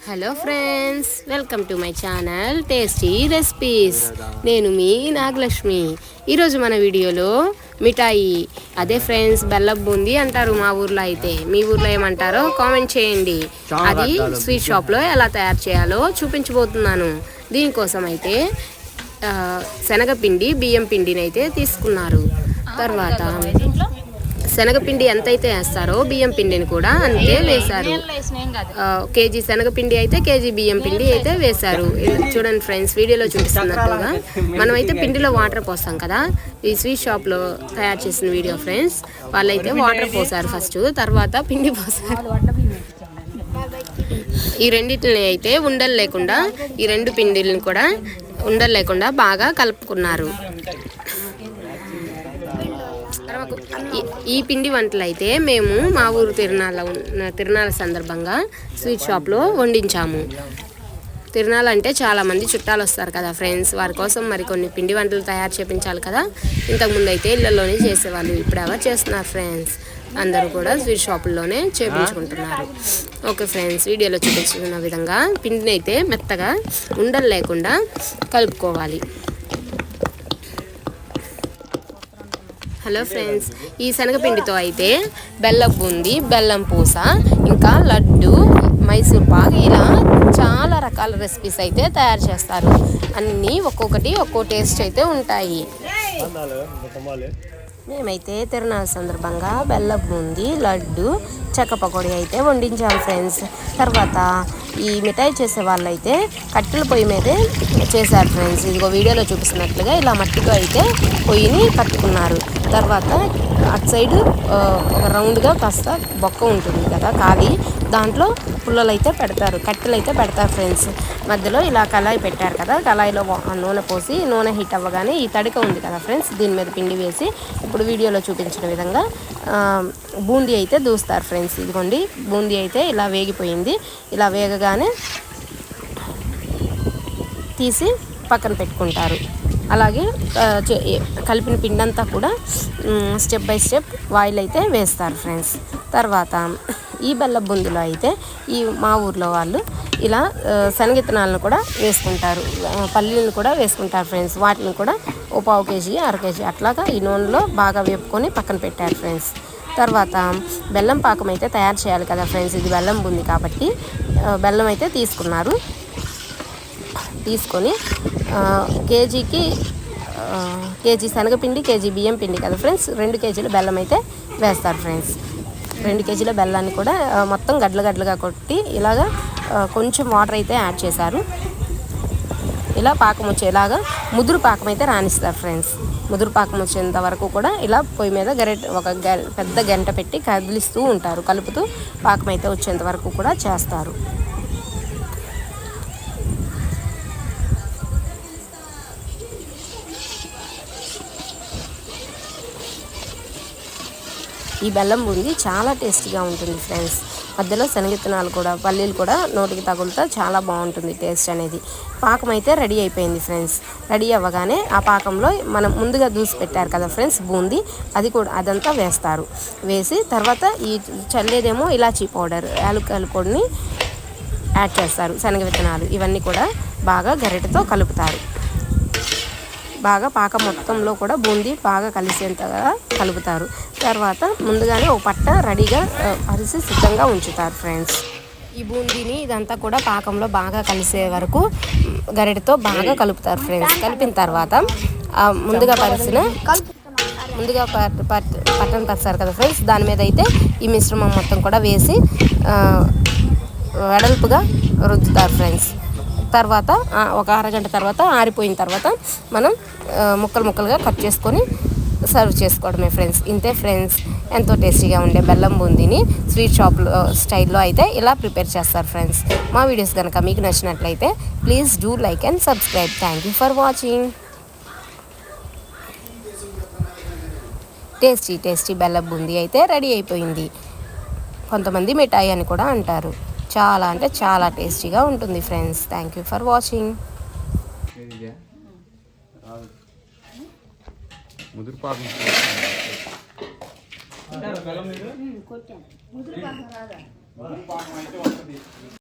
Hello friends, welcome to my channel tasty recipes. నేను మీ నాగలక్ష్మి. ఈరోజు మన వీడియోలో మిఠాయి, అదే ఫ్రెండ్స్ బెల్లం బూందీ అంటారు మా ఊర్లో. అయితే మీ ఊర్లో ఏమంటారో కామెంట్ చేయండి. అది స్వీట్ షాప్లో ఎలా తయారు చేయాలో చూపించబోతున్నాను. దీనికోసం అయితే శనగపిండి, బియ్యం పిండిని అయితే తీసుకున్నారు. తర్వాత శనగపిండి ఎంతైతే వేస్తారో బియ్యం పిండిని కూడా అంతే వేశారు. కేజీ శనగపిండి అయితే కేజీ బియ్యం పిండి అయితే వేశారు. చూడండి ఫ్రెండ్స్, వీడియోలో చూపిస్తున్నట్టుగా మనమైతే పిండిలో వాటర్ పోస్తాం కదా. ఈ స్వీట్ షాప్లో తయారు చేసిన వీడియో ఫ్రెండ్స్. వాళ్ళైతే వాటర్ పోసారు ఫస్ట్, తర్వాత పిండి పోసారు. ఈ రెండింటిని అయితే ఉండలు లేకుండా, ఈ రెండు పిండిల్ని కూడా ఉండలు లేకుండా బాగా కలుపుకున్నారు. ఈ పిండి వంటలు అయితే మేము మా ఊరు తిరునాళ్ళ సందర్భంగా స్వీట్ షాప్లో వండించాము. తిరునాళ్ళు అంటే చాలామంది చుట్టాలు వస్తారు కదా ఫ్రెండ్స్, వారి కోసం మరి కొన్ని పిండి వంటలు తయారు చేయించాలి కదా. ఇంతకుముందు అయితే ఇళ్లలోనే చేసేవాళ్ళు, ఇప్పుడు ఎవరు చేస్తున్నారు ఫ్రెండ్స్? అందరూ కూడా స్వీట్ షాపుల్లోనే చేయించుకుంటున్నారు. ఓకే ఫ్రెండ్స్, వీడియోలో చూపించిన విధంగా పిండిని అయితే మెత్తగా ఉండలు లేకుండా కలుపుకోవాలి. హలో ఫ్రెండ్స్, ఈ శనగపిండితో అయితే బెల్లం బూందీ, బెల్లం పూస, ఇంకా లడ్డు, మైసూర్ పాక్, ఇలా చాలా రకాల రెసిపీస్ అయితే తయారు చేస్తారు. అన్నీ ఒక్కొక్కటి ఒక్కో టేస్ట్ అయితే ఉంటాయి. మేమైతే తిరునాళ్ళ సందర్భంగా బెల్లం బూందీ, లడ్డు, చెక్క పకోడీ అయితే వండించాము ఫ్రెండ్స్. తర్వాత ఈ మిఠాయి చేసే వాళ్ళైతే కట్టెల పొయ్యి మీదే చేశారు ఫ్రెండ్స్. ఇదిగో వీడియోలో చూపిస్తున్నట్లుగా ఇలా మట్టితో అయితే పొయ్యిని కట్టుకున్నారు. తర్వాత అటు సైడ్ ఒక రౌండ్గా కాస్త బొక్క ఉంటుంది కదా ఖాళీ, దాంట్లో పుల్లలు అయితే పెడతారు, కట్టెలు అయితే పెడతారు ఫ్రెండ్స్. మధ్యలో ఇలా కళాయి పెట్టారు కదా, కళాయిలో నూనె పోసి, నూనె హీట్ అవ్వగానే ఈ తడిక ఉంది కదా ఫ్రెండ్స్, దీని మీద పిండి వేసి ఇప్పుడు వీడియోలో చూపించిన విధంగా బూందీ అయితే దూస్తారు ఫ్రెండ్స్. ఇదిగోండి బూందీ అయితే ఇలా వేగిపోయింది. ఇలా వేగగానే తీసి పక్కన పెట్టుకుంటారు. అలాగే కలిపిన పిండంతా కూడా స్టెప్ బై స్టెప్ ఆయిల్ అయితే వేస్తారు ఫ్రెండ్స్. తర్వాత ఈ బెల్లం బూందీలో అయితే మా ఊర్లో వాళ్ళు ఇలా శనగిత్తనాలను కూడా వేసుకుంటారు, పల్లీలను కూడా వేసుకుంటారు ఫ్రెండ్స్. వాటిని కూడా ఓ పావు కేజీ, అర కేజీ అట్లాగా ఈ నూనెలో బాగా వేపుకొని పక్కన పెట్టారు ఫ్రెండ్స్. తర్వాత బెల్లం పాకం అయితే తయారు చేయాలి కదా ఫ్రెండ్స్. ఇది బెల్లం బూందీ కాబట్టి బెల్లం అయితే తీసుకున్నారు. తీసుకొని కేజీ శనగపిండి, కేజీ బియ్యం పిండి కదా ఫ్రెండ్స్, 2 కేజీల బెల్లం అయితే వేస్తారు ఫ్రెండ్స్. 2 కేజీల బెల్లాన్ని కూడా మొత్తం గడ్డలుగా కొట్టి ఇలాగా కొంచెం వాటర్ అయితే యాడ్ చేశారు. ఇలా పాకం వచ్చేలాగా ముదురు పాకం అయితే రాణిస్తారు ఫ్రెండ్స్. ముదురు పాకం వచ్చేంత వరకు కూడా ఇలా పొయ్యి మీద పెద్ద గంట పెట్టి కదిలిస్తూ ఉంటారు, కలుపుతూ పాకం అయితే వచ్చేంత వరకు కూడా చేస్తారు. ఈ బెల్లం బూందీ చాలా టేస్టీగా ఉంటుంది ఫ్రెండ్స్. మధ్యలో శనగిత్తనాలు కూడా, పల్లీలు కూడా నోటికి తగులుతా చాలా బాగుంటుంది టేస్ట్ అనేది. పాకం అయితే రెడీ అయిపోయింది ఫ్రెండ్స్. రెడీ అవ్వగానే ఆ పాకంలో మనం ముందుగా దూసి పెట్టారు కదా ఫ్రెండ్స్ బూందీ, అదంతా వేస్తారు. వేసి తర్వాత ఈ చల్లేదేమో ఇలాచీ పౌడర్, యాలకుల పొడిని యాడ్ చేస్తారు. శనగ విత్తనాలు ఇవన్నీ కూడా బాగా గరిటెతో కలుపుతారు. బాగా పాకం మొత్తంలో కూడా బూందీ బాగా కలిసేంతగా కలుపుతారు. తర్వాత ముందుగానే ఒక పట్ట రెడీగా అరిసి సిద్ధంగా ఉంచుతారు ఫ్రెండ్స్. ఈ బూందీని ఇదంతా కూడా పాకంలో బాగా కలిసే వరకు గరిటెతో బాగా కలుపుతారు ఫ్రెండ్స్. కలిపిన తర్వాత ముందుగా పట్టను పరిచారు కదా ఫ్రెండ్స్, దాని మీద అయితే ఈ మిశ్రమం మొత్తం కూడా వేసి వెడల్పుగా రుద్దుతారు ఫ్రెండ్స్. తర్వాత ఒక అరగంట తర్వాత ఆరిపోయిన తర్వాత మనం ముక్కలుగా కట్ చేసుకొని సర్వ్ చేసుకోవడమే ఫ్రెండ్స్. ఇంతే ఫ్రెండ్స్, ఎంతో టేస్టీగా ఉండే బెల్లం బూందీని స్వీట్ షాప్లో స్టైల్లో అయితే ఇలా ప్రిపేర్ చేస్తారు ఫ్రెండ్స్. మా వీడియోస్ కనుక మీకు నచ్చినట్లయితే please do like and subscribe. Thank you for watching. Tasty బెల్లం బూందీ అయితే రెడీ అయిపోయింది. కొంతమంది మిఠాయి అని కూడా అంటారు. చాలా అంటే చాలా టేస్టీగా ఉంటుంది friends. Thank you for watching.